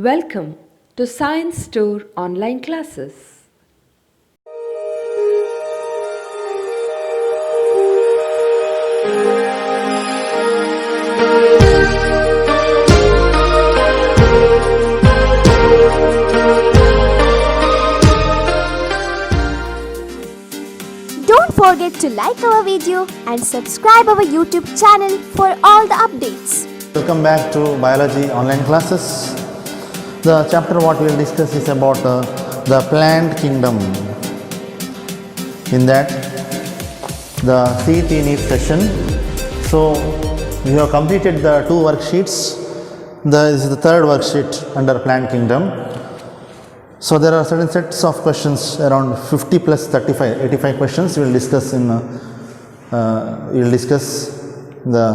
Welcome to Science Store online classes. Don't forget to like our video and subscribe our YouTube channel for all the updates. Welcome back to Biology online classes. The chapter what we will discuss is about the plant kingdom. In that, the CET NEET session. So, we have completed the two worksheets. This is the third worksheet under plant kingdom. So, there are certain sets of questions around 50 plus 35, 85 questions we will discuss in the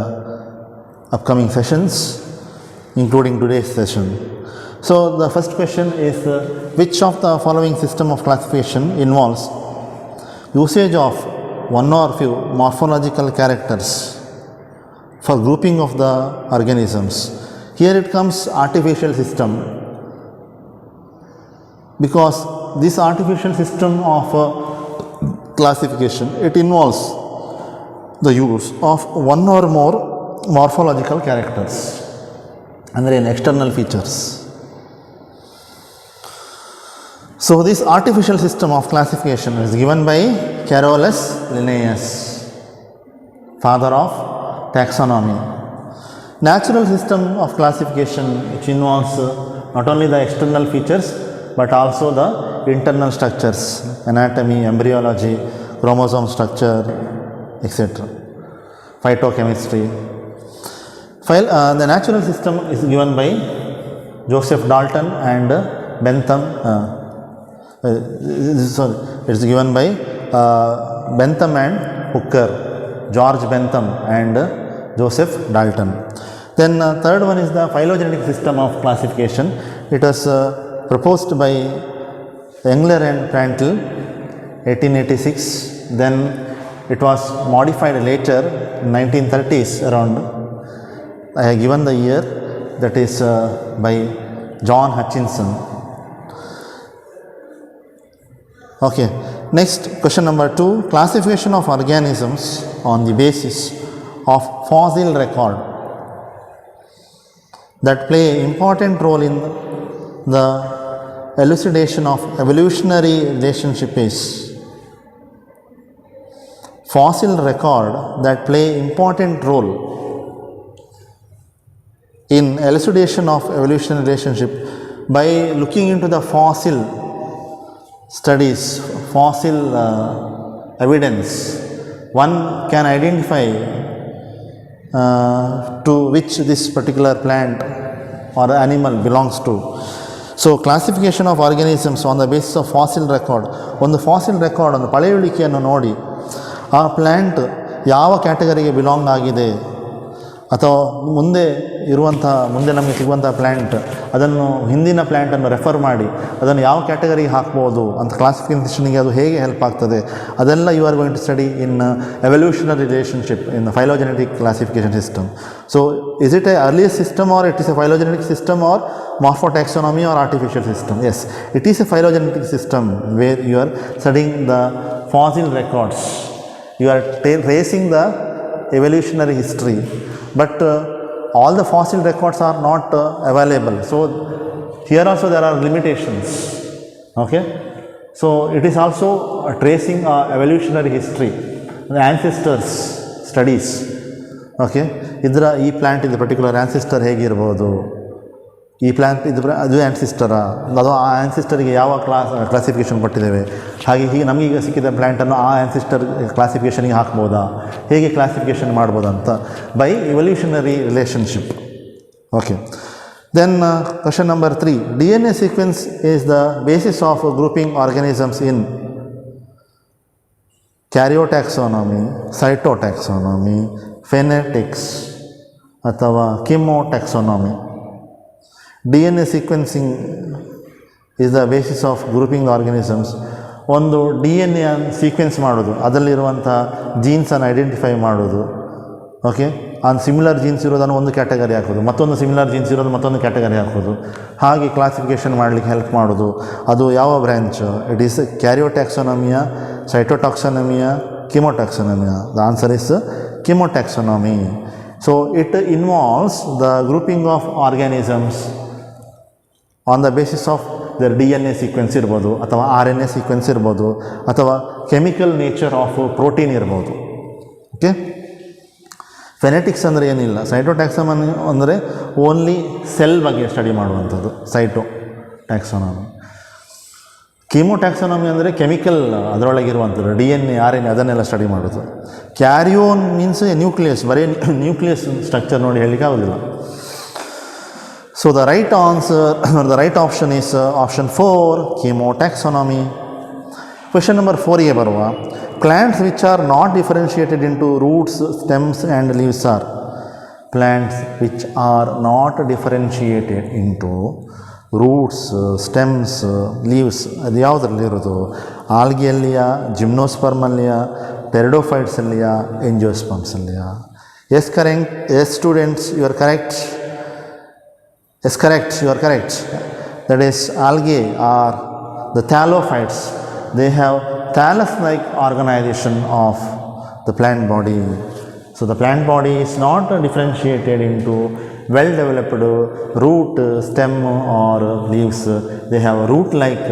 upcoming sessions, including today's session. So, the first question is which of the following system of classification involves usage of one or few morphological characters for grouping of the organisms? Here it comes artificial system, because this artificial system of classification, it involves the use of one or more morphological characters and then external features. So, this artificial system of classification is given by Carolus Linnaeus, father of taxonomy. Natural system of classification which involves not only the external features but also the internal structures, anatomy, embryology, chromosome structure, etc. Phytochemistry. The natural system is given by Joseph Dalton and Bentham. It's given by Bentham and Hooker, George Bentham and Joseph Dalton. Then third one is the phylogenetic system of classification. It was proposed by Engler and Prandtl, 1886. Then it was modified later, 1930s around. I have given the year, that is by John Hutchinson. Okay, next question number 2, classification of organisms on the basis of fossil record that play an important role in the elucidation of evolutionary relationship is fossil record that play important role in elucidation of evolutionary relationship by looking into the fossil studies, fossil evidence. One can identify to which this particular plant or animal belongs to. So, classification of organisms on the basis of fossil record. ಒಂದು fossil record, ಒಂದು ಪಳೆಯುಳಿಕೆಯನ್ನು ನೋಡಿ ಆ plant ಯಾವ ಕ್ಯಾಟಗರಿಗೆ belong ಆಗಿದೆ ಅಥವಾ ಮುಂದೆ ನಮಗೆ ಸಿಗುವಂಥ ಪ್ಲ್ಯಾಂಟ್ ಅದನ್ನು ಹಿಂದಿನ ಪ್ಲ್ಯಾಂಟನ್ನು ರೆಫರ್ ಮಾಡಿ ಅದನ್ನು ಯಾವ ಕ್ಯಾಟಗರಿಗೆ ಹಾಕ್ಬೋದು ಅಂತ ಕ್ಲಾಸಿಫಿಕೇಷನ್ಗೆ ಅದು ಹೇಗೆ ಹೆಲ್ಪ್ ಆಗ್ತದೆ, ಅದೆಲ್ಲ you are going to study in evolutionary relationship in phylogenetic classification system. So is it a earliest system or it is a phylogenetic system or morphotaxonomy or artificial system? Yes, it is a phylogenetic system where you are studying the fossil records. You are tracing the evolutionary history, but all the fossil records are not available. So, here also there are limitations. Okay, so it is also tracing evolutionary history, the ancestors studies. Okay, ಇದರ ಈ plant ಇದು particular ancestor ಹೇಗಿರ್ಬೋದು, ಈ plant ಅದು ಆ್ಯನ್ಸಿಸ್ಟರಾ, ಅದು ಆ ಆ್ಯನ್ಸಿಸ್ಟರಿಗೆ ಯಾವ classification ಕೊಟ್ಟಿದ್ದೇವೆ, ಹೀಗೆ ನಮಗೀಗ ಸಿಕ್ಕಿದ ಪ್ಲ್ಯಾಂಟನ್ನು ಆ ಆ್ಯನ್ಸಿಸ್ಟರ್ ಕ್ಲಾಸಿಫಿಕೇಷನ್ಗೆ ಹಾಕ್ಬೋದಾ, ಹೇಗೆ ಕ್ಲಾಸಿಫಿಕೇಷನ್ ಮಾಡ್ಬೋದಂತ by evolutionary relationship. Okay, then question number 3, DNA sequence is the basis of grouping organisms in karyotaxonomy, cytotaxonomy, phenetics ಅಥವಾ chemotaxonomy. DNA sequencing is the basis of grouping the organisms. ಒಂದು DNA ಸೀಕ್ವೆನ್ಸ್ ಮಾಡೋದು, ಅದರಲ್ಲಿರುವಂಥ ಜೀನ್ಸನ್ನು identify ಮಾಡೋದು, okay, on similar jeans ಇರೋದನ್ನು ಒಂದು category ಹಾಕೋದು, ಮತ್ತೊಂದು similar jeans ಇರೋದು ಮತ್ತೊಂದು ಕ್ಯಾಟಗರಿ ಹಾಕೋದು, ಹಾಗೆ ಕ್ಲಾಸಿಫಿಕೇಷನ್ ಮಾಡಲಿಕ್ಕೆ ಹೆಲ್ಪ್ ಮಾಡೋದು. ಅದು ಯಾವ ಬ್ರ್ಯಾಂಚ್? ಇಟ್ ಈಸ್ ಕ್ಯಾರಿಯೋಟ್ಯಾಕ್ಸೋನಮಿಯಾ, ಸೈಟೋಟಾಕ್ಸೋನಮಿಯಾ, ಕಿಮೋಟ್ಯಾಕ್ಸೋನಮಿಯಾ? The answer is chemotaxonomy. So it involves the grouping of organisms on the basis of their DNA sequence ಇರ್ಬೋದು, ಅಥವಾ RNA ಸೀಕ್ವೆನ್ಸ್ ಇರ್ಬೋದು, ಅಥವಾ ಕೆಮಿಕಲ್ ನೇಚರ್ ಆಫ್ ಪ್ರೋಟೀನ್ ಇರ್ಬೋದು. ಓಕೆ, ಫೆನೆಟಿಕ್ಸ್ ಅಂದರೆ ಏನಿಲ್ಲ. ಸೈಟೋಟ್ಯಾಕ್ಸೋನಮಿ ಅಂದರೆ ಓನ್ಲಿ ಸೆಲ್ ಬಗ್ಗೆ ಸ್ಟಡಿ ಮಾಡುವಂಥದ್ದು ಸೈಟೋಟ್ಯಾಕ್ಸೋನಮಿ. ಕೀಮೋಟ್ಯಾಕ್ಸೋನಮಿ ಅಂದರೆ ಕೆಮಿಕಲ್ ಅದರೊಳಗಿರುವಂಥದ್ದು DNA RNA ಅದನ್ನೆಲ್ಲ ಸ್ಟಡಿ ಮಾಡೋದು. ಕ್ಯಾರಿಯೋನ್ ಮೀನ್ಸ್ ನ್ಯೂಕ್ಲಿಯಸ್, ಬರೀ ನ್ಯೂಕ್ಲಿಯಸ್ ಸ್ಟ್ರಕ್ಚರ್ ನೋಡಿ ಹೇಳಲಿಕ್ಕೆ ಆಗೋದಿಲ್ಲ. So the right answer or the right option is option 4, chemotaxonomy. Question number 4 ಗೆ ಬರುವ, plants which are not differentiated into roots, stems and leaves are. Plants which are not differentiated into roots, stems, leaves, ಅದು ಯಾವುದರಲ್ಲಿ ಇರೋದು? ಆಲ್ಗಿಯಲ್ಲಿಯಾ, ಜಿಮ್ನೋಸ್ಪರ್ಮಲ್ಲಿಯಾ, ಟೆರಿಡೋಫೈಟ್ಸಲ್ಲಿಯಾ, ಎಂಜಿಯೋಸ್ಪರ್ಮ್ಸಲ್ಲಿಯಾ? Yes correct. Yes students, you are correct. Yes, correct, you are correct. That is, algae are the thallophytes. They have thallus-like organization of the plant body. So the plant body is not differentiated into well-developed root, stem or leaves. They have root-like,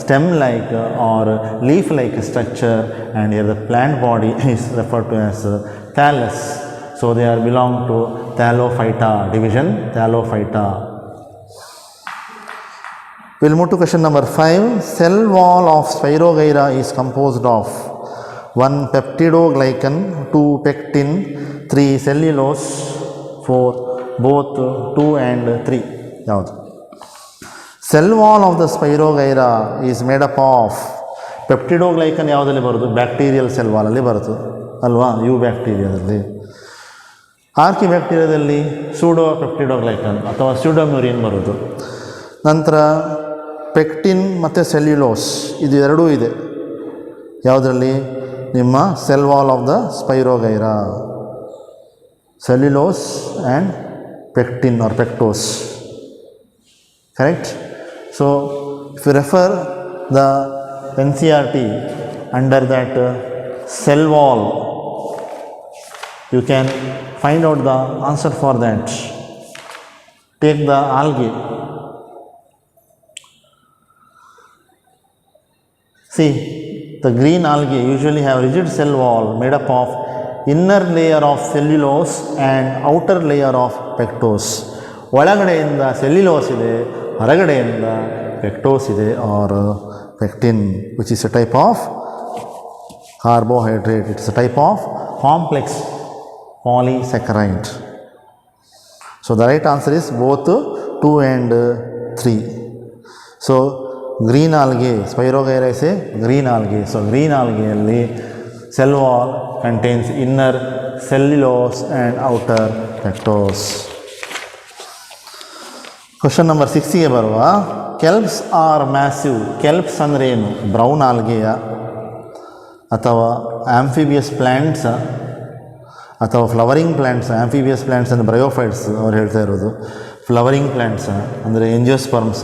stem-like or leaf-like structure, and here the plant body is referred to as thallus. So they are belong to Thallophyta division, Thallophyta. We'll move to question number 5. Cell wall of Spirogyra is composed of 1 peptidoglycan, 2 pectin, 3 cellulose, 4 both 2 and 3. ಯಾವುದು? Cell wall of the Spirogyra is made up of peptidoglycan. ಯಾವುದಲ್ಲಿ ಬರೋದು? Bacterial cell ವಾಲಲ್ಲಿ ಬರುತ್ತೆ ಅಲ್ವಾ, you ಬ್ಯಾಕ್ಟೀರಿಯಾದಲ್ಲಿ. Archae ಬ್ಯಾಕ್ಟೀರಿಯಾದಲ್ಲಿ pseudo ಪೆಪ್ಟಿಡೋಗ್ಲೈಕನ್ ಅಥವಾ ಸ್ಯೂಡೋಮ್ಯೂರಿನ್ ಬರೋದು. ನಂತರ pectin ಮತ್ತು cellulose ಇದು ಎರಡೂ ಇದೆ ಯಾವುದರಲ್ಲಿ? ನಿಮ್ಮ cell wall of the Spirogyra. Cellulose and pectin or pectose. Correct. So if you refer the NCERT under that cell wall, you can find out the answer for that. Take the algae. See, the green algae usually have rigid cell wall made up of inner layer of cellulose and outer layer of pectose. ಒಳಗಡೆಯಿಂದ cellulose ಇದೆ, ಹೊರಗಡೆಯಿಂದ pectose ಇದೆ or pectin, which is a type of carbohydrate. It's a type of complex polysaccharide. So the right answer is both 2 and 3. So green algae, Spirogyra is a green algae. So green algae alli cell wall contains inner cellulose and outer pectose. Question number 6 ಗೆ ಬರುವ, kelps are massive. kelps ಅಂದರೆ ಏನು? Brown ಆಲ್ಗೆಯ ಅಥವಾ amphibious plants ಅಥವಾ flowering plants. Amphibious plants ಅಂದರೆ bryophytes ಅವ್ರು ಹೇಳ್ತಾ ಇರೋದು. ಫ್ಲವರಿಂಗ್ ಪ್ಲ್ಯಾಂಟ್ಸ್ ಅಂದರೆ ಎಂಜಿಯೋಸ್ಪರ್ಮ್ಸ್,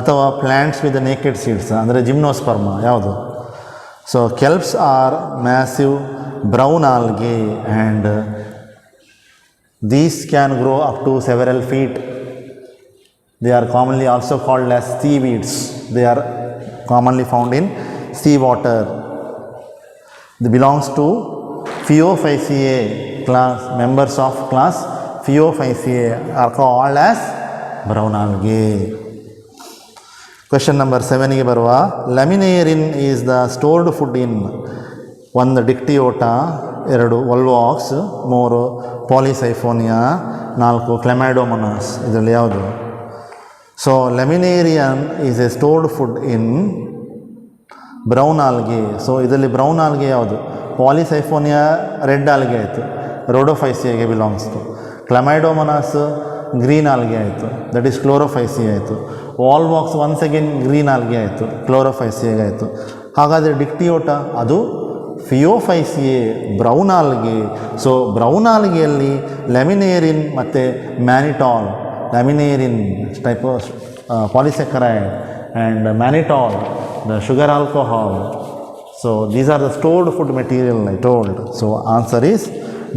ಅಥವಾ ಪ್ಲ್ಯಾಂಟ್ಸ್ ವಿತ್ ನೇಕೆಡ್ ಸೀಡ್ಸ್ ಅಂದರೆ ಜಿಮ್ನೋಸ್ಪರ್ಮ. ಯಾವುದು? So kelps are massive brown algae and these can grow up to several feet. They are commonly also called as seaweeds. They are commonly found in sea water. They belongs to Phaeophyceae class. Members of class Phaeophyceae are called as brown algae. Question number 7 ಗೆ ಬರುವ, laminarin is the stored food in 1 Dictyota, 2 Volvox, 3 Polysiphonia, 4 Chlamydomonas. ಇದರಲ್ಲಿ ಯಾವುದು? So laminarin is a stored food in brown algae. So ಇದರಲ್ಲಿ brown algae ಯಾವುದು? Polysiphonia red algae ಆಯಿತು, ರೋಡೋಫೈಸಿಯಾಗೆ belongs to. Chlamydomonas green algae ಆಯಿತು, that is Chlorophyceae ಆಯಿತು. Volvox once again green algae ಆಯಿತು, ಕ್ಲೋರೋಫೈಸಿಯಾಗೆ ಆಯಿತು. ಹಾಗಾದರೆ ಡಿಕ್ಟಿಯೋಟ ಅದು Phaeophyceae brown algae. So brown ಆಲ್ಗೆಯಲ್ಲಿ ಲ್ಯಾಮಿನೇರಿನ್ ಮತ್ತು mannitol, ಲ್ಯಾಮಿನೇರಿನ್ type polysaccharide and mannitol, the sugar alcohol. So these are the stored food material I told. So answer is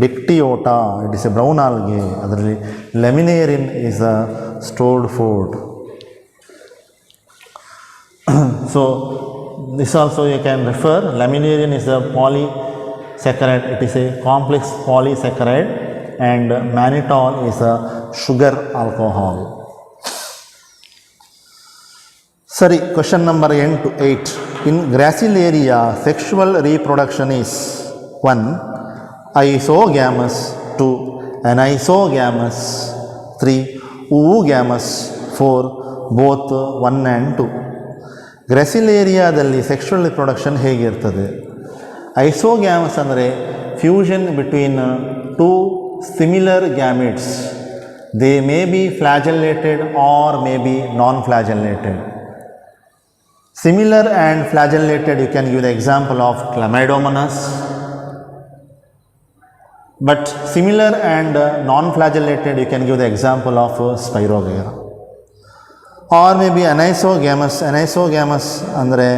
Dictyota. It is a brown algae. Adರಲ್ಲಿ ಲ್ಯಾಮಿನೇರಿನ್ is a stored food. So this also you can refer. Laminiarin is a polysaccharide. It is a complex polysaccharide, and mannitol is a sugar alcohol. Sorry, question number 8. In Gracilaria, sexual reproduction is 1. Isogamous, 2. Anisogamous, 3. Oogamous, 4. Both 1 and 2. ಗ್ರೆಸಿಲೇರಿಯಾದಲ್ಲಿ sexual reproduction ಹೇಗಿರ್ತದೆ? Isogamous ಅಂದರೆ fusion between two similar gametes. They may be flagellated or may be non flagellated. Similar and flagellated, you can give the example of Chlamydomonas, but similar and non-flagellated, you can give the example of Spirogyra. Or maybe anisogamous. Anisogamous andre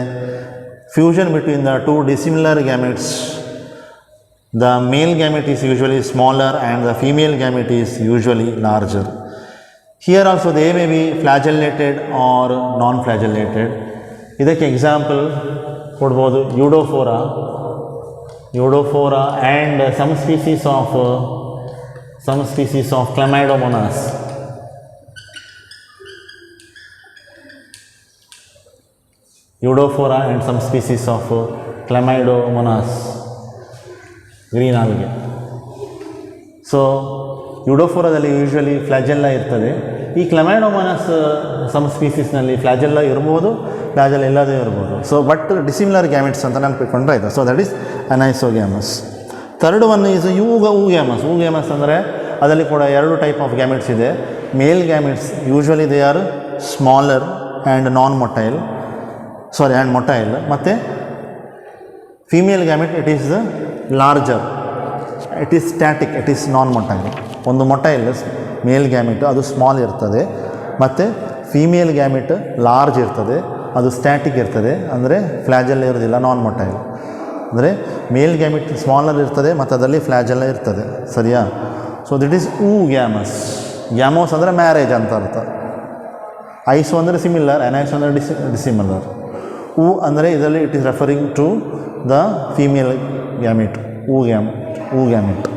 fusion between the two dissimilar gametes. The male gamete is usually smaller and the female gamete is usually larger. Here also they may be flagellated or non-flagellated. ಇದಕ್ಕೆ example ಕೊಡ್ಬೋದು Udophora and some species of Chlamydomonas. Udophora and some species of Chlamydomonas, green algae. So ಯೂಡೋಫೋರಾದಲ್ಲಿ usually flagella ಇರ್ತದೆ. ಈ ಕ್ಲಮೈಡೋಮೊನಾಸ್ some ಸ್ಪೀಸೀಸ್ನಲ್ಲಿ ಫ್ಲಾಜೆಲ್ಲ ಇರ್ಬೋದು, ಫ್ಲಾಜೆಲ್ಲ ಇಲ್ಲದೇ ಇರ್ಬೋದು. So but dissimilar gametes ಅಂತ ನೆನಪಿಕೊಂಡ್ರೆ ಆಯಿತು. So that is anisogamous. Third one is oogamous. Oogamous ಅಂದರೆ ಅದರಲ್ಲಿ ಕೂಡ 2 ಟೈಪ್ ಆಫ್ ಗ್ಯಾಮಿಟ್ಸ್ ಇದೆ. Male gametes usually they are smaller and motile. ಮತ್ತು female gamete it is larger, it is static, it is non motile. ಒಂದು motile male gamete ಅದು small ಇರ್ತದೆ, ಮತ್ತು female gamete large ಇರ್ತದೆ, ಅದು ಸ್ಟ್ಯಾಟಿಕ್ ಇರ್ತದೆ, ಅಂದರೆ ಫ್ಲಾಜೆಲ್ಲ ಇರೋದಿಲ್ಲ, ನಾನ್ ಮೊಟೈಲ್. ಅಂದರೆ ಮೇಲ್ ಗ್ಯಾಮಿಟ್ ಸ್ಮಾಲರ್ ಇರ್ತದೆ ಮತ್ತು ಅದರಲ್ಲಿ ಫ್ಲಾಜೆಲ್ಲ ಇರ್ತದೆ. ಸರಿಯಾ? So this is gamous. Gamos ಅಂದರೆ ಮ್ಯಾರೇಜ್ ಅಂತ ಅರ್ಥ. ಐಸು ಅಂದರೆ ಸಿಮಿಲರ್, ಅನೈಸು ಅಂದರೆ ಡಿಸಿಮಿಲರ್. ಅಂದರೆ ಇದರಲ್ಲಿ it is referring to the female gamete, gamete.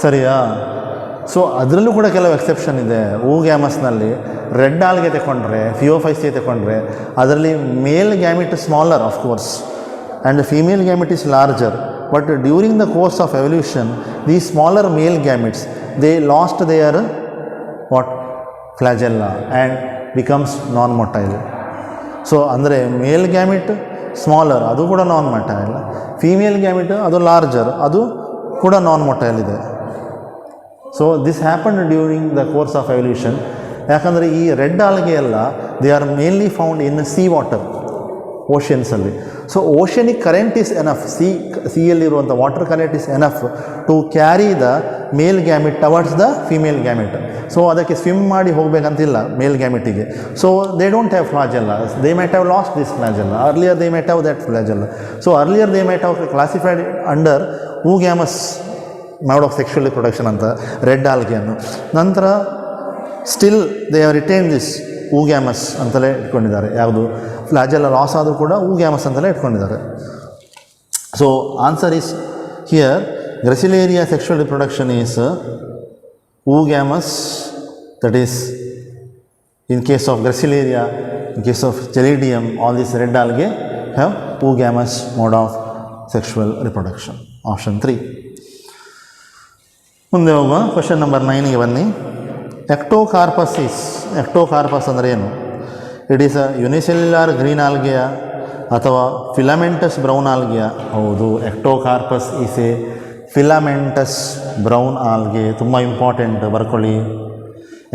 ಸರಿಯಾ? ಸೊ ಅದರಲ್ಲೂ ಕೂಡ ಕೆಲವು ಎಕ್ಸೆಪ್ಷನ್ ಇದೆ. ಗ್ಯಾಮಸ್ನಲ್ಲಿ ರೆಡ್ ಆಲ್ಗೆ ತಗೊಂಡ್ರೆ, ಫಿಯೋಫೈಸಿಯೆ ತಗೊಂಡ್ರೆ ಅದರಲ್ಲಿ male gamete smaller of course and female gamete is larger. But during the course of evolution the smaller male gametes they lost their flagella and becomes non motile. So ಅಂದರೆ male gamete smaller, ಅದು ಕೂಡ non motile. Female gamete ಅದು larger, ಅದು ಕೂಡ non motile ಇದೆ. So this happen during the course of evolution. ಯಾಕಂದರೆ ಈ red algae ಎಲ್ಲ they are mainly found in sea water, ಓಷನ್ಸಲ್ಲಿ. So oceanic current is enough, ಸಿಯಲ್ಲಿರುವಂಥ water current is enough to carry the male gamete towards the female gamete. So ಅದಕ್ಕೆ swim ಮಾಡಿ ಹೋಗಬೇಕಂತಿಲ್ಲ male ಗ್ಯಾಮಿಟಿಗೆ. So they don't have flagella, they might have lost this flagella. Earlier they might have that flagella. So earlier they might have classified under gamous mode of sexual reproduction ಅಂತ red ಆಲ್ಗೆಯನ್ನು. ನಂತರ still they have retain this gamous ಅಂತಲೇ ಇಟ್ಕೊಂಡಿದ್ದಾರೆ. ಯಾವುದು ಫ್ಲಾಜೆಲ್ಲ loss ಆದರೂ ಕೂಡ gamous ಅಂತಲೇ ಇಟ್ಕೊಂಡಿದ್ದಾರೆ. So answer is here Gracilaria sexual reproduction is gamous. That is in case of Gracilaria, in case of Gelidium, all this red algae have gamous mode of sexual reproduction. Option 3. ಮುಂದೆ ಹೋಗುವ question number 9ಗೆ ಬನ್ನಿ. Ectocarpus ಅಂದರೆ ಏನು? It is a unicellular green ಆಲ್ಗೆಯ ಅಥವಾ filamentous brown ಆಲ್ಗೆಯ? ಹೌದು, Ectocarpus is a filamentous brown algae. ತುಂಬ ಇಂಪಾರ್ಟೆಂಟ್, ಬರ್ಕೊಳ್ಳಿ.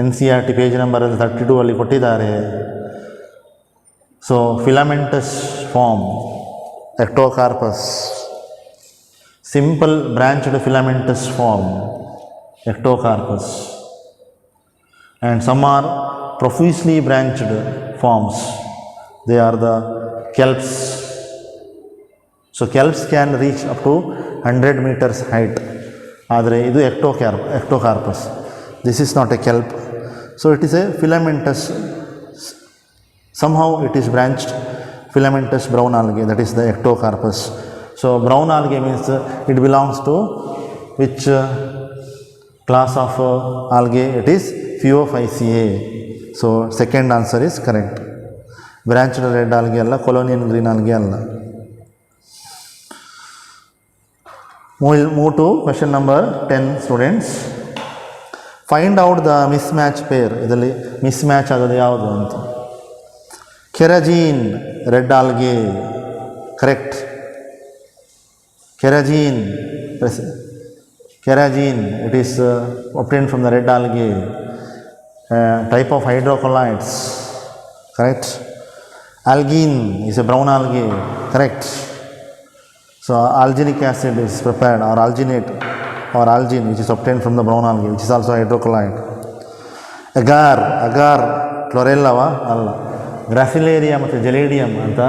NCERT ಪೇಜ್ ನಂಬರ್ 32 ಅಲ್ಲಿ ಕೊಟ್ಟಿದ್ದಾರೆ. So filamentous form ectocarpus. Simple branched filamentous form, ectocarpus. And some are profusely branched forms. They are the kelps. So kelps can reach up to 100 meters height. ಆದರೆ ಇದು ectocarpus. This is not a kelp. So it is a filamentous, somehow it is branched filamentous brown algae, that is the ectocarpus. So brown algae means it belongs to which class of algae? It is Phaeophyceae. So second answer is correct. Branched red algae alla, colonial green algae alla. Move to question number 10 students. Find out the mismatch pair. ಇದರಲ್ಲಿ mismatch ಆಗೋದು ಯಾವುದು ಅಂತ. ಕೆರಾಜಿನ್ red algae correct. ಕೆರಾಜಿನ್ it is obtained from the red algae, type of hydrocolloids, correct. Algin is a brown algae, correct. So alginic acid is prepared, or alginate or algin, which is obtained from the brown algae, which is also hydrocolloid. Agar chlorella alla, Gracilaria ಮತ್ತು ಜೆಲೇಡಿಯಂ ಅಂತ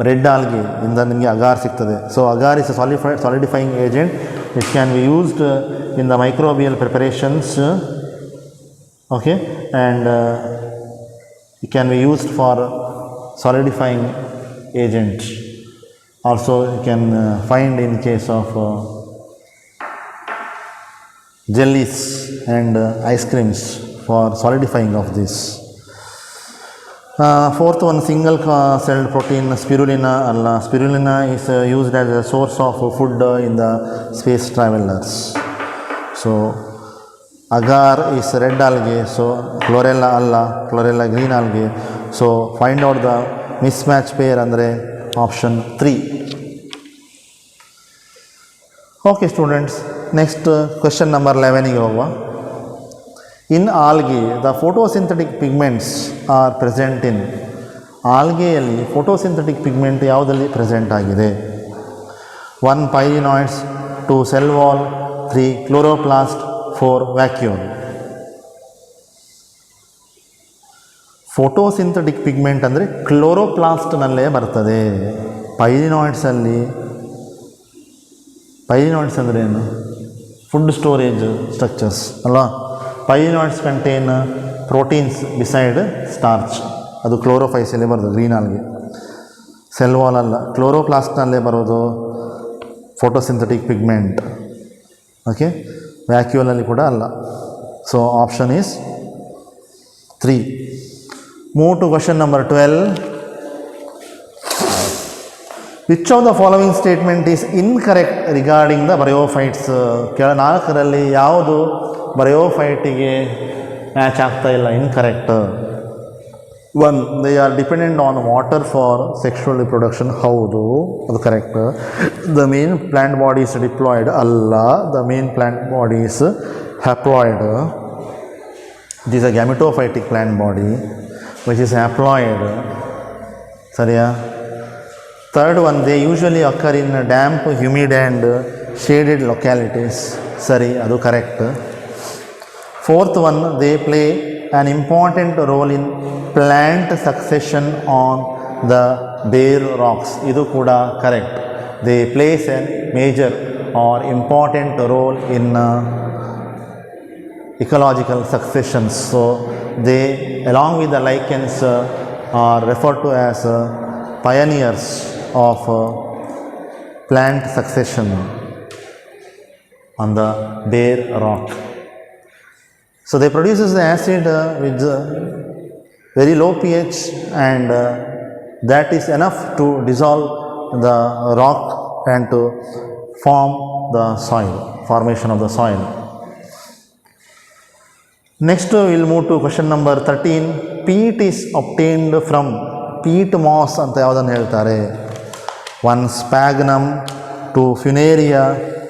red algae ಇಂದ ನಿಮಗೆ agar ಸಿಗ್ತದೆ. So agar is a solidifying agent which can be used in the microbial preparations, okay, and it can be used for solidifying agent. Also you can find in case of jellies and ice creams for solidifying of this. Fourth one, single celled protein spirulina alla. Spirulina is used as a source of food in the space travelers. So agar is red algae, so chlorella alla, chlorella green algae. So find out the mismatch pair andre option 3. Okay students, next question number 11 ಗೆ ಹೋಗುವ. In algae the photosynthetic pigments are present in. ಆಲ್ಗೆಯಲ್ಲಿ photosynthetic pigment ಯಾವುದಲ್ಲಿ present ಆಗಿದೆ? 1 pyrenoids, 2 cell wall, 3 chloroplast, 4 vacuole. Photosynthetic pigment ಅಂದರೆ ಕ್ಲೋರೋಪ್ಲಾಸ್ಟ್ನಲ್ಲೇ ಬರ್ತದೆ. ಪೈರಿನಾಯ್ಡ್ಸಲ್ಲಿ, ಪೈರಿನಾಯ್ಡ್ಸ್ ಅಂದರೆ ಏನು? ಫುಡ್ ಸ್ಟೋರೇಜ್ ಸ್ಟ್ರಕ್ಚರ್ಸ್ ಅಲ್ವಾ. ಪೈರಿನಾಯ್ಡ್ಸ್ ಕಂಟೇನ್ ಪ್ರೋಟೀನ್ಸ್ ಬಿಸೈಡ್ ಸ್ಟಾರ್ಚ್, ಅದು ಕ್ಲೋರೋಫೈಸಲ್ಲೇ ಬರೋದು ಗ್ರೀನ್ ಆಲ್ಗೆ. ಸೆಲ್ ವಾಲ್ ಅಲ್ಲ, ಕ್ಲೋರೋಪ್ಲಾಸ್ಟ್ನಲ್ಲೇ ಬರೋದು ಫೋಟೋಸಿಂಥೆಟಿಕ್ ಪಿಗ್ಮೆಂಟ್. ಓಕೆ, ವ್ಯಾಕ್ಯೂಲಲ್ಲಿ ಕೂಡ ಅಲ್ಲ. So option is 3. Move to question number 12. Which of the following statement is incorrect regarding the bryophytes? ಕೆಳ 4ರಲ್ಲಿ ಯಾವುದು ಬಯೋಫೈಟಿಗೆ ಮ್ಯಾಚ್ ಆಗ್ತಾ ಇಲ್ಲ? Incorrect. 1, they are dependent on water for sexual reproduction. ಹೌದು, ಅದು correct. The main plant body is diploid. ಅಲ್ಲ, the main plant body is haploid. It is a gametophytic plant body which is haploid. ಸರಿಯಾ? Third one, they usually occur in damp, humid and shaded localities. ಸರಿ, ಅದು correct. Fourth one, they play an important role in plant succession on the bare rocks. ಇದು ಕೂಡ correct. They plays a major or important role in ecological successions. So they, along with the lichens, are referred to as pioneers of plant succession on the bare rock. So they produces the acid with very low pH, and that is enough to dissolve the rock and to form the soil, formation of the soil. Next we will move to question number 13. Peat is obtained from peat moss ಅಂತ ಯಾವುದನ್ನು ಹೇಳ್ತಾರೆ? 1 sphagnum, 2 funaria,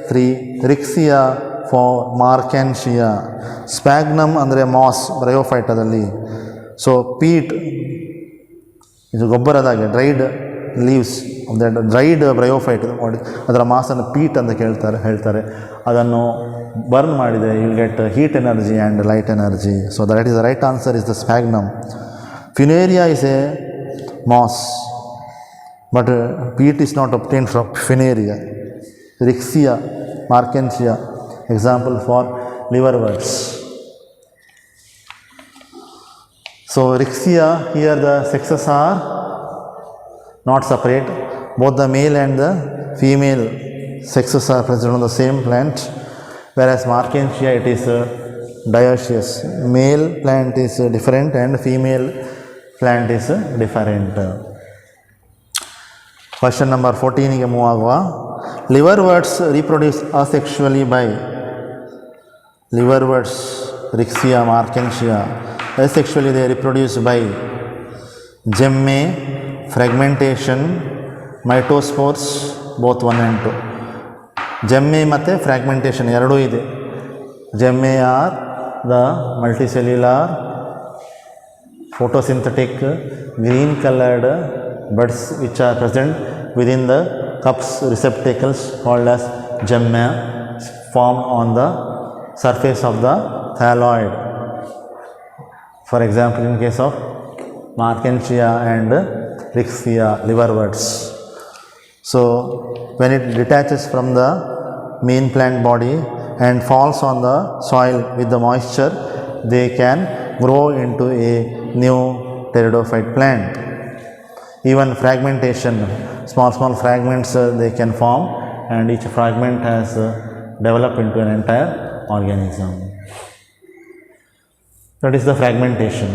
3 rixia, 4 marchantia. Sphagnum ಅಂದರೆ moss ಬ್ರಯೋಫೈಟದಲ್ಲಿ. So peat ಇದು ಗೊಬ್ಬರದಾಗೆ, dried leaves that dried bryophyte ಅದರ ಮಾಸನ್ನು peat ಅಂತ ಹೇಳ್ತಾರೆ ಅದನ್ನು ಬರ್ನ್ ಮಾಡಿದರೆ you get heat energy and light energy. So that is the right answer is the sphagnum. Funaria is a moss, but peat is not obtained from Funaria. Rixia, Markensia, example for liverworts. So Rixia, here the sexes are not separate. Both the male and the female sexes are present on the same plant, whereas Markensia it is dioecious. Male plant is different and female plant is different. Question number 14 ಗೆ move ಆಗುವ. liverworts reproduce asexually by liverworts, Rixia, Markensia. Asexually they reproduce by gemme, fragmentation, mitospores, both 1 and 2. gemme ಮತ್ತು fragmentation ಎರಡೂ ಇದೆ. gemme are the multicellular photosynthetic green colored buds which are present within the cups receptacles called as gemma, formed on the surface of the thalloid. For example, in case of Markensia and Rixia, liverworts. So when it detaches from the main plant body and falls on the soil with the moisture, they can grow into a new pteridophyte plant. Even fragmentation, small fragments they can form, and each fragment has developed into an entire organism. That is the fragmentation.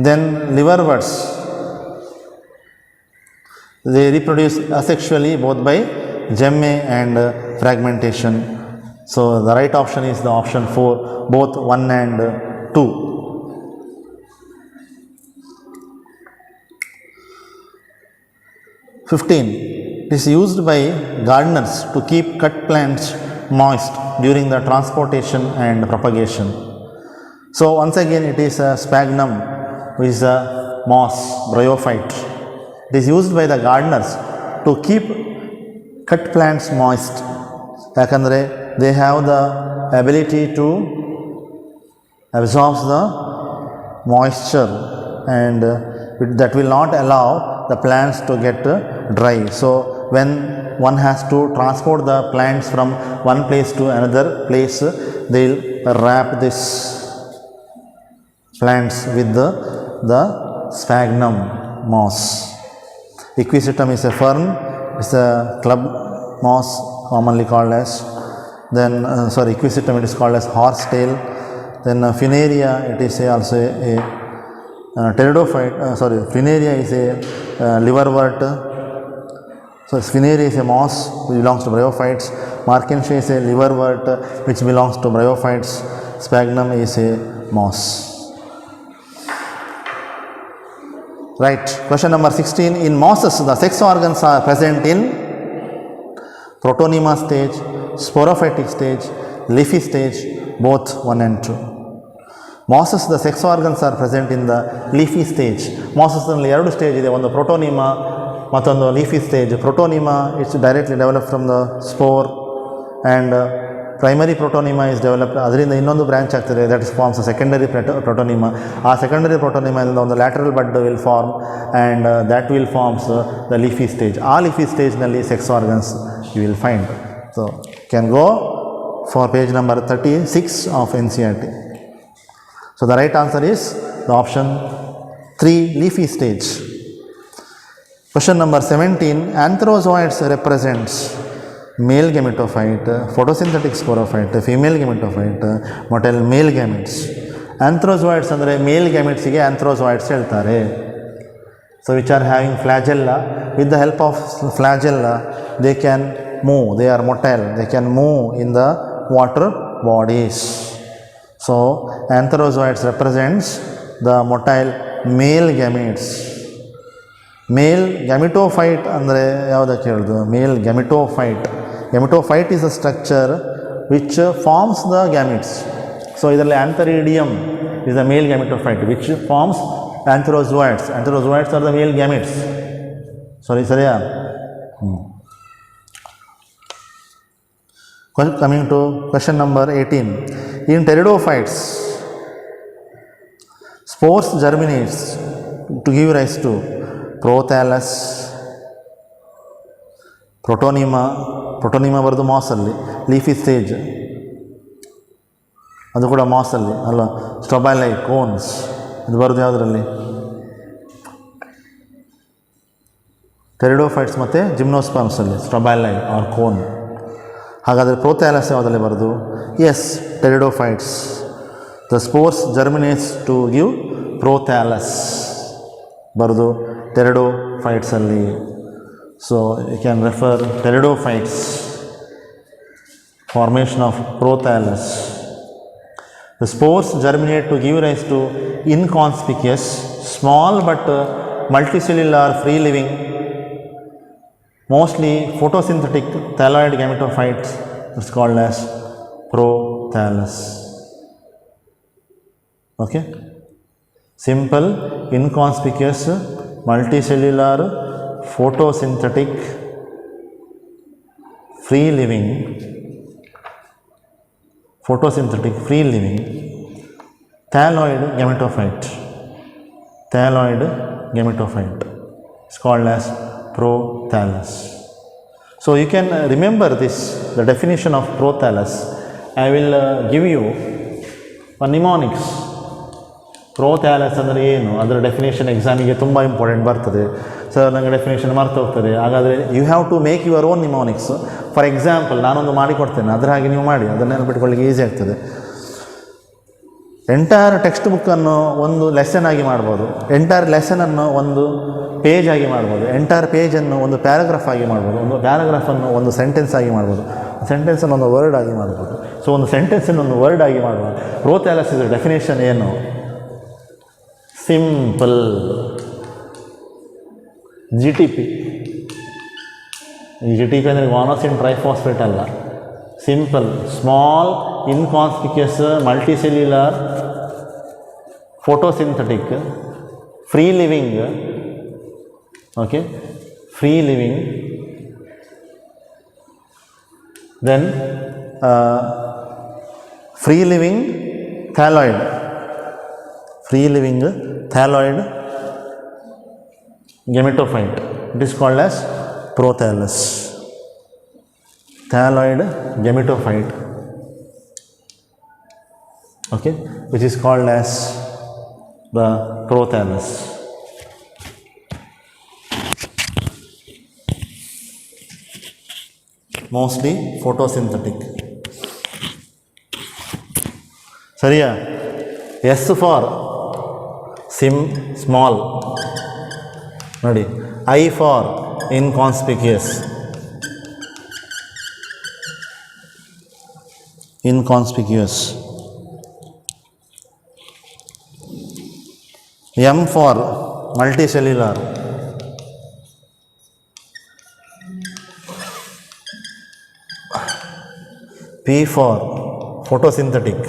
Then liverworts, they reproduce asexually both by gemme and fragmentation. So the right option is the option 4, both 1 and 2. It is used by gardeners to keep cut plants moist during the transportation and propagation. So once again it is a sphagnum, which is a moss, bryophyte. It is used by the gardeners to keep cut plants moist. Yakandre they have the ability to absorb the moisture, and that will not allow the plants to get dry. So when one has to transport the plants from one place to another place, they will wrap this plants with the sphagnum moss. Equisetum is a fern, it's a club moss commonly called as. Then Equisetum it is called as horsetail. Then Funaria it is also a pteridophyte. Funaria is a liverwort. So Funaria is a moss which belongs to bryophytes. Markensia is a liverwort which belongs to bryophytes. Sphagnum is a moss. Right. Question number 16. In mosses, the sex organs are present in protonema stage, sporophytic stage, leafy stage, both 1 and 2. Mosses, the sex organs are present in the leafy stage. Mosses ನಲ್ಲಿ ಎರಡು stage ಇದೆ, ಒಂದು protonema ಮತ್ತೊಂದು leafy stage. Protonema it's directly develop from the spore, and primary protonema is developed, ಅದರಿಂದ ಇನ್ನೊಂದು branch ಆಗ್ತದೆ, that is forms secondary protonema. ಆ secondary ಪ್ರೊಟೋನಿಮಾದಿಂದ ಒಂದು lateral bud will form, and that will forms the leafy stage. ಆ leafy ಸ್ಟೇಜ್ನಲ್ಲಿ sex organs you will find. So can go for page number 36 of NCERT. So the right answer is the option 3, leafy stage. Question number 17. Anthrozoids represents male gametophyte, photosynthetic sporophyte, female gametophyte, motile male gametes. Anthrozoids ಅಂದರೆ ಮೇಲ್ ಗ್ಯಾಮೆಟ್ಸಿಗೆ ಆಂಥ್ರೋಜಾಯ್ಡ್ಸ್ ಹೇಳ್ತಾರೆ. So which are having flagella. With the help of flagella they can move, they are motile, they can move in the water bodies. So anthrozoids represents the motile male gametes. Male gametophyte ಅಂದರೆ ಯಾವುದಕ್ಕೆ ಹೇಳೋದು? Male gametophyte. Gametophyte is a structure which forms the gametes. So ಇದರಲ್ಲಿ antheridium is the male gametophyte which forms Antherozoids. Antherozoids are the male gametes. Sariya? Coming to question number 18. In pteridophytes, spores germinates to give rise to prothallus, protonema ಬರೋದು ಮಾಸಲ್ಲಿ, leafy stage ಅದು ಕೂಡ ಮಾಸಲ್ಲಿ ಅಲ್ಲ, ಸ್ಟೊಬೈಲೈ, cones ಇದು ಬರೋದು ಯಾವುದರಲ್ಲಿ? Pteridophytes ಮತ್ತು ಜಿಮ್ನೋಸ್ಪರ್ಮ್ಸಲ್ಲಿ, ಸ್ಟೊಬೈಲೈ R cone. ಹಾಗಾದರೆ prothallus ಯಾವುದರಲ್ಲಿ ಬರೋದು? Yes, pteridophytes. The spores germinates to give prothallus ಬರೋದು ಟೆರಿಡೋಫೈಟ್ಸಲ್ಲಿ. So you can refer pteridophytes, formation of prothallus. The spores germinate to give rise to inconspicuous, small but multicellular, free-living, mostly photosynthetic thalloid gametophytes. It's called as prothallus. Okay? Simple, inconspicuous, multicellular, photosynthetic, free-living, thalloid gametophyte. It's called as prothallus. So you can remember this, the definition of prothallus. I will give you a mnemonics. ಪ್ರೋಥ್ಯಾಲಸ್ ಅಂದರೆ ಏನು, ಅದರ definition ಎಕ್ಸಾಮಿಗೆ ತುಂಬ important ಬರ್ತದೆ. Sir ನನಗೆ definition ಮರ್ತು ಹೋಗ್ತದೆ. ಹಾಗಾದರೆ you have to make your own mnemonics. For example ನಾನೊಂದು ಮಾಡಿಕೊಡ್ತೇನೆ, ಅದರ ಹಾಗೆ ನೀವು ಮಾಡಿ, ಅದನ್ನು ನೆನಪಿಟ್ಕೊಳ್ಳಿಕ್ಕೆ ಈಸಿ ಆಗ್ತದೆ. ಎಂಟೈರ್ ಟೆಕ್ಸ್ಟ್ ಬುಕ್ಕನ್ನು ಒಂದು ಲೆಸನ್ ಆಗಿ ಮಾಡ್ಬೋದು, ಎಂಟೈರ್ ಲೆಸನನ್ನು ಒಂದು ಪೇಜ್ ಆಗಿ ಮಾಡ್ಬೋದು, ಎಂಟೈರ್ ಪೇಜನ್ನು ಒಂದು ಪ್ಯಾರಾಗ್ರಾಫ್ ಆಗಿ ಮಾಡ್ಬೋದು, ಒಂದು ಪ್ಯಾರಾಗ್ರಾಫನ್ನು ಒಂದು ಸೆಂಟೆನ್ಸ್ ಆಗಿ ಮಾಡ್ಬೋದು, ಸೆಂಟೆನ್ಸನ್ನು ಒಂದು ವರ್ಡ್ ಆಗಿ ಮಾಡ್ಬೋದು. ಸೊ ಒಂದು ಸೆಂಟೆನ್ಸನ್ನು ಒಂದು ವರ್ಡ್ ಆಗಿ ಮಾಡ್ಬೋದು. ಪ್ರೋಥ್ಯಾಲಸ್ ಇದರ ಡೆಫಿನೇಷನ್ ಏನು? Simple, GTP. ಈ GTP ಅಂದರೆ ಗುಯಾನೋಸಿನ್ ಟ್ರೈಫಾಸ್ಫೇಟ್ ಅಲ್ಲ, simple, small, inconspicuous, multicellular, photosynthetic, free living. Okay, free living. Then free living thalloid, thalloid gametophyte. It is called as prothallus. Thalloid gametophyte. Okay, which is called as the prothallus. Mostly photosynthetic. Sariya? S for small. ನೋಡಿ, I for inconspicuous. M for multicellular. P for photosynthetic.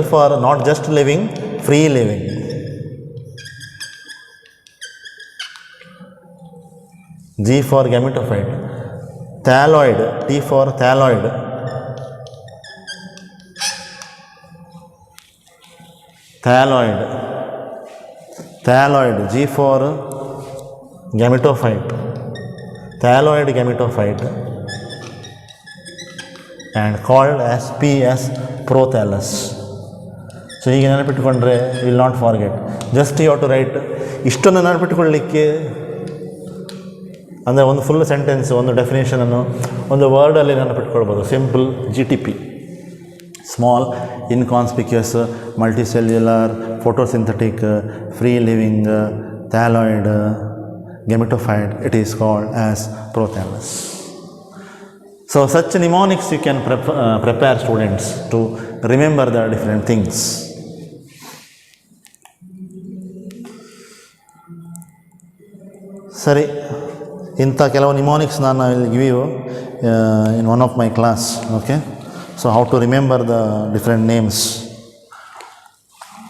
L for not just living, free living. G for gametophyte. Thalloid, T for thalloid. Thalloid, G for gametophyte. Thalloid gametophyte. And called as P as prothallus. So ಹೀಗೆ ನೆನಪಿಟ್ಟುಕೊಂಡ್ರೆ will not forget. Just you have to write. ಇಷ್ಟೊಂದು ನೆನಪಿಟ್ಟುಕೊಳ್ಳಲಿಕ್ಕೆ ಅಂದರೆ ಒಂದು full sentence, ಒಂದು ಡೆಫಿನೇಷನನ್ನು ಒಂದು ವರ್ಡಲ್ಲಿ ನೆನಪಿಟ್ಕೊಳ್ಬೋದು. Simple, GTP, small, inconspicuous, multicellular, photosynthetic, free living, thalloid, gametophyte. It is called as prothallus. So such mnemonics you can prepare students to remember the different things. ಸರಿ, ಇಂಥ ಕೆಲವು ನಿಮೋನಿಕ್ಸ್ ನಾನು I will give you in one of my class. Okay, so how to remember the different names.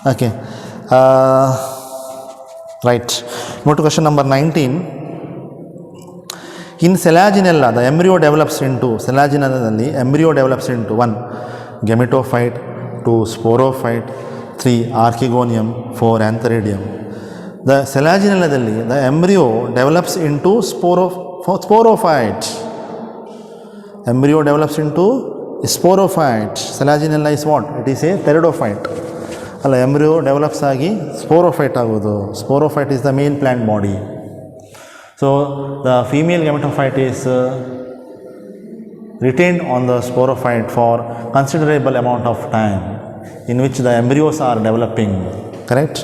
Okay. Right. Move to question number 19. In Selaginella, the embryo develops into, Selaginella, embryo develops into 1. Gametophyte, 2. Sporophyte, 3. Archegonium, 4. Antheridium. The Selaginella, the embryo develops into sporophyte. Embryo develops into sporophyte. Selaginella is what? It is a pteridophyte. ಅಲ್ಲ, embryo develops ಆಗಿ sporophyte ಆಗೋದು. Sporophyte is the main plant body. So the female gametophyte is retained on the sporophyte for considerable amount of time in which the embryos are developing. Correct?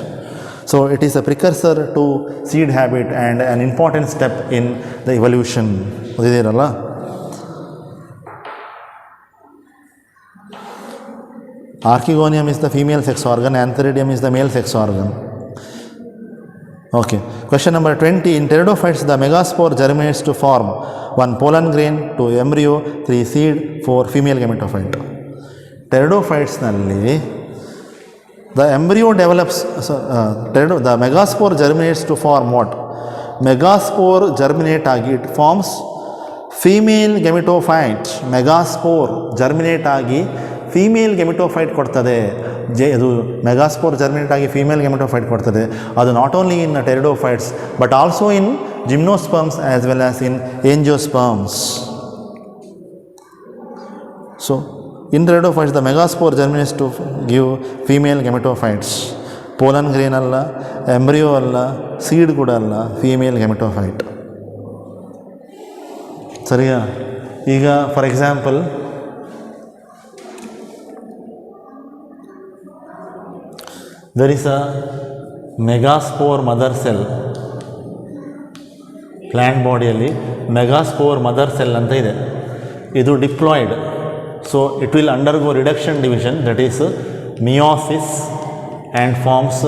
So it is a precursor to seed habit and an important step in the evolution. ಓದಿದ್ದೀರಲ್ಲ? Archegonium is the female sex organ, Antheridium is the male sex organ. Okay. Question number 20. In pteridophytes, the megaspore germinates to form 1. pollen grain, 2. embryo, 3. seed, 4. female gametophyte. Pteridophytes nalli the embryo develops, the megaspore germinates to form what? Megaspore germinate agi it forms female gametophyte. Megaspore germinate agi female gametophyte ಕೊಡ್ತದೆ. ಅದು megaspore germinate ಆಗಿ female gametophyte ಕೊಡ್ತದೆ. ಅದು not only in pteridophytes but also in gymnosperms as well as in angiosperms. So in pteridophytes the megaspore germinates to give female gametophytes. Pollen grain ಅಲ್ಲ, embryo ಅಲ್ಲ, seed ಕೂಡ ಅಲ್ಲ, female gametophyte. ಸರಿಯಾ? ಈಗ for example there is a megaspore mother cell. Plant ಬಾಡಿಯಲ್ಲಿ megaspore mother cell ಅಂತ ಇದೆ. ಇದು diploid. So it will undergo reduction division, that is meiosis, and forms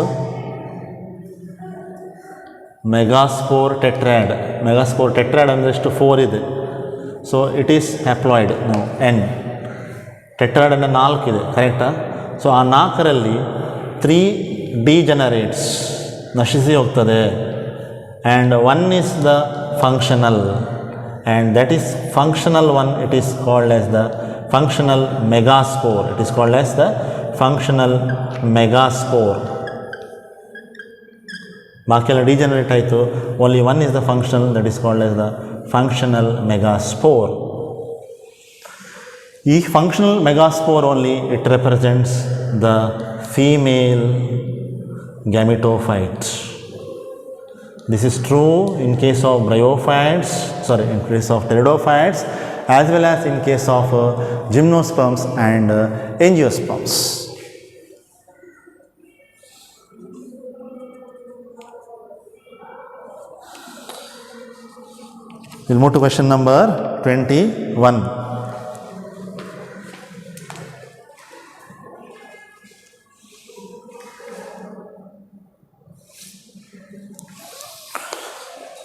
megaspore tetrad. Megaspore tetrad ಅಂದರೆ ಎಷ್ಟು? 4 ಇದೆ. So it is haploid. ನಾವು N tetrad ಅಂದರೆ 4 ಇದೆ, ಕರೆಕ್ಟಾ? ಸೊ ಆ 4ರಲ್ಲಿ 3 ಡಿಜನರೇಟ್ಸ್, ನಶಿಸಿ ಹೋಗ್ತದೆ, and 1 is the functional, and that is functional 1. It is called as the functional megaspore. It is called as the functional megaspore. ಬಾಕಿಯೆಲ್ಲ ಡಿಜನರೇಟ್ ಆಯಿತು, only 1 is the functional, that is called as the functional megaspore. ಈ functional megaspore only it represents the female gametophyte. This is true in case of bryophytes, in case of pteridophytes, as well as in case of gymnosperms and angiosperms. We'll move to question number 21.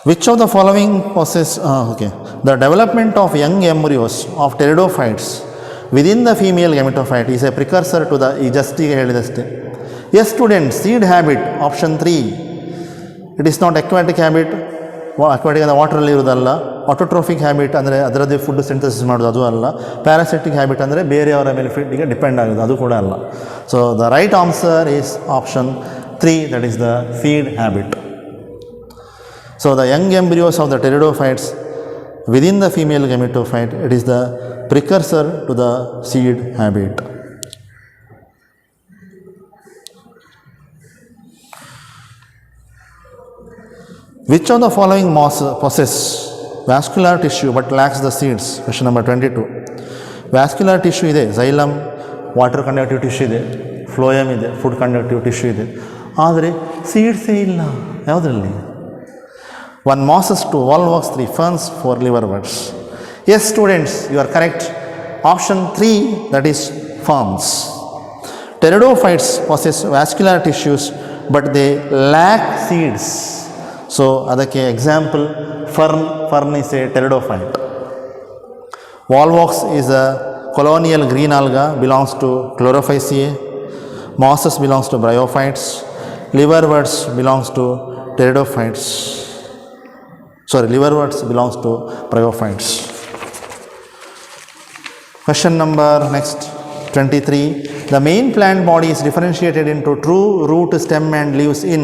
Which of the following possess the development of young embryos of pteridophytes within the female gametophyte is a precursor to the just ಹೇಳಿದಷ್ಟೇ. Yes student, seed habit option 3. It is not aquatic habit. Aquatic ಅಂದರೆ ವಾಟ್ರಲ್ಲಿ ಇರೋದಲ್ಲ. Autotrophic habit ಅಂದರೆ ಅದರದ್ದೇ food synthesis ಮಾಡೋದು, ಅದು ಅಲ್ಲ. Parasitic habit ಅಂದರೆ ಬೇರೆಯವರ ಮೇಲೆ ಫಿಟ್ಟಿಗೆ ಡಿಪೆಂಡ್ ಆಗೋದು, ಅದು ಕೂಡ ಅಲ್ಲ. So the right answer is option 3, that is the seed habit. So the young embryos of the pteridophytes within the female gametophyte, it is the precursor to the seed habit. Which of the following moss possess vascular tissue but lacks the seeds? Question number 22. Vascular tissue ಇದೆ, xylem, water conductive tissue ಇದೆ, phloem ಇದೆ, food conductive tissue ಇದೆ, ಆದರೆ ಸೀಡ್ಸೇ ಇಲ್ಲ. ಯಾವುದರಲ್ಲಿ? 1 mosses, 2 volvox, 3 ferns, 4 liverworts. Yes students, you are correct. Option 3, that is ferns. Pteridophytes possess vascular tissues but they lack seeds. So ಅದಕ್ಕೆ example fern is a pteridophyte. Volvox is a colonial green alga, belongs to Chlorophyceae. Mosses belongs to bryophytes. Liverworts belongs to pteridophytes. Sorry, liverworts belongs to bryophytes. Question number next 23. The main plant body is differentiated into true root, stem and leaves in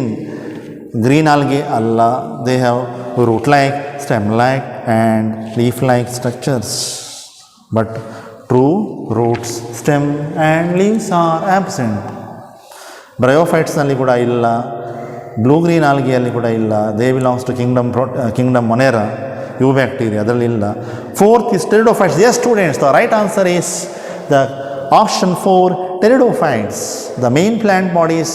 green algae. Allah, they have root-like, stem-like and leaf-like structures. But true roots, stem and leaves are absent. Bryophytes nalli kuda illa, blue green algae alli kuda illa. They belongs to kingdom Monera. Bacteria, ಅದರಲ್ಲಿ ಇಲ್ಲ. Fourth is pteridophytes. Yes, students, the right answer is the option 4, pteridophytes. The main plant bodies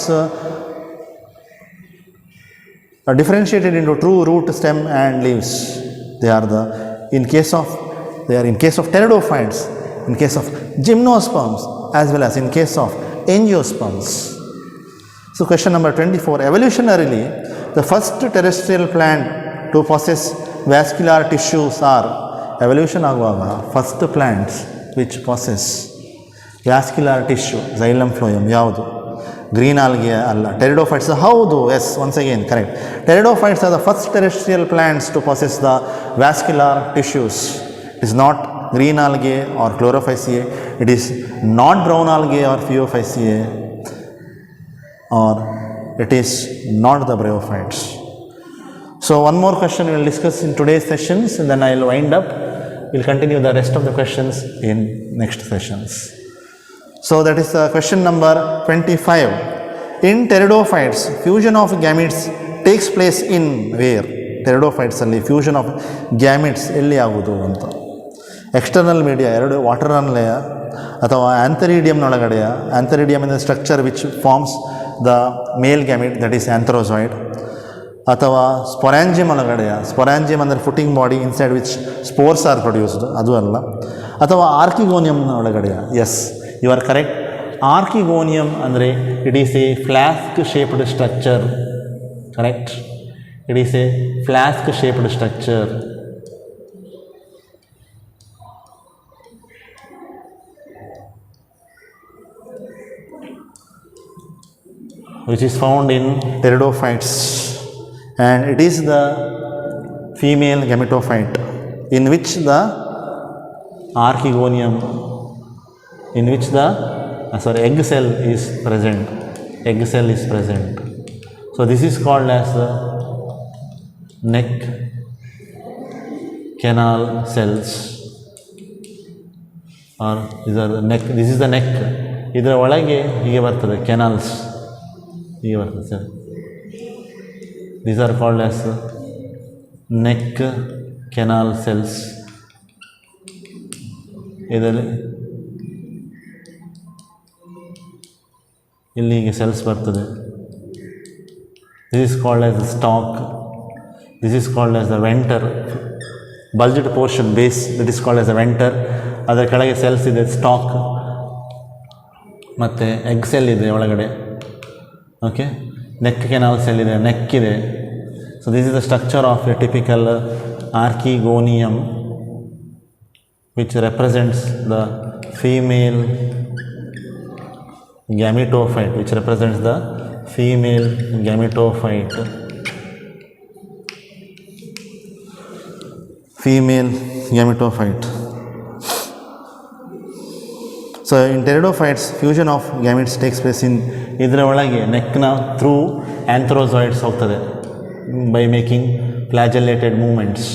are differentiated into true root, stem and leaves. They are in case of pteridophytes, in case of gymnosperms as well as in case of angiosperms. So question number 24. Evolutionarily, the first terrestrial plant to possess vascular tissues are, evolution ಆಗುವಾಗ first plants which possess vascular tissue xylem phloem ಯಾವುದು? Green algae ಅಲ್ಲ, pteridophytes. ಹೌದು, yes, once again correct. Pteridophytes are the first terrestrial plants to possess the vascular tissues. It is not green algae or chlorophyceae, it is not brown algae or phaeophyceae, or it is not the bryophytes. So one more question we will discuss in today's sessions, and then I will wind up. We will continue the rest of the questions in next sessions. So that is question number 25. In pteridophytes, fusion of gametes takes place in where? Pteridophytes ಅಲ್ಲಿ fusion of gametes ಎಲ್ಲಿ ಆಗುವುದು ಅಂತ. External media, ಎರಡು water ಅನ್ಲೆಯ ಅಥವಾ ಆಂಥರಿಡಿಯಮ್ನೊಳಗಡೆಯ. Antheridium is the structure which forms the male gamete, that is antherozoid. ಅಥವಾ sporangium ಒಳಗಡೆಯ, ಸ್ಪೊರಾಂಜಿಯಮ್ ಅಂದರೆ fruiting body inside which spores are produced, ಅದು ಅಲ್ಲ. ಅಥವಾ ಆರ್ಕಿಗೋನಿಯಮ್ನ ಒಳಗಡೆಯ. Yes, you are correct. Archegonium ಅಂದರೆ it is a flask shaped structure. Correct, it is a flask shaped structure. which is found in pteridophytes, and it is the female gametophyte in which the archegonium, in which the egg cell is present. Egg cell is present. So this is called as the neck canal cells, or these are the neck. This is the neck. ಇದರ ಒಳಗೆ ಹೀಗೆ ಬರ್ತದೆ canals, ಹೀಗೆ ಬರ್ತದೆ sir. These are called as neck canal cells. ಇದರಲ್ಲಿ ಇಲ್ಲಿಗೆ cells ಬರ್ತದೆ. This is called as the stalk. This is called as the venter. Bulged portion base, that is called as the venter. ಅದರ ಕೆಳಗೆ cells ಇದೆ, stock. ಮತ್ತು egg cell ಇದೆ ಒಳಗಡೆ. Okay, neck canal cell ಇದೆ, ನೆಕ್ ಇದೆ. So this is the structure of a typical archegonium which represents the female gametophyte, which represents the female gametophyte. Female gametophyte. So in pteridophytes, fusion of gametes takes place in ಇದರ ಒಳಗೆ ನೆಕ್ನ through antherozoids ಹೋಗ್ತದೆ by making flagellated movements,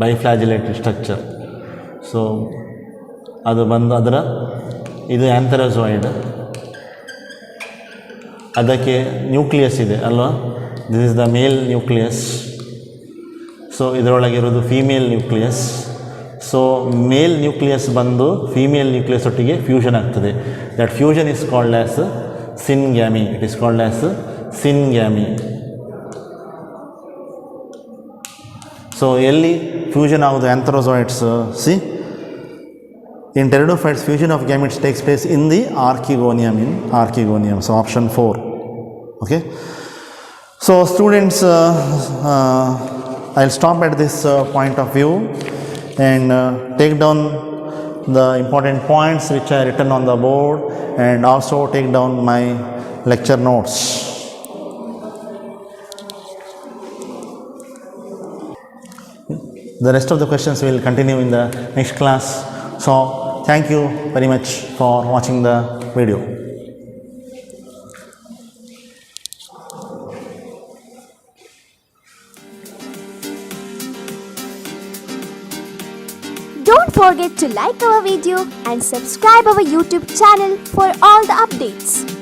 by flagellated structure. So ಅದು ಬಂದು ಅದರ ಇದು antherozoid, ಅದಕ್ಕೆ nucleus ಇದೆ ಅಲ್ವಾ. This is the male nucleus. So ಇದರೊಳಗಿರೋದು female nucleus. So male nucleus ಬಂದು ಫೀಮೇಲ್ ನ್ಯೂಕ್ಲಿಯಸ್ ಒಟ್ಟಿಗೆ ಫ್ಯೂಷನ್ ಆಗ್ತದೆ. That fusion is called as syngamy. It is called as syngamy. So ಎಲ್ಲಿ ಫ್ಯೂಷನ್ ಆಗೋದು antherozoids? C, in pteridophytes, fusion of gametes takes place in the archegonium, So option 4. Okay. So students, I'll stop at this point of view and take down the important points which I written on the board and also take down my lecture notes. The rest of the questions we will continue in the next class. So thank you very much for watching the video. Don't forget to like our video and subscribe our YouTube channel for all the updates.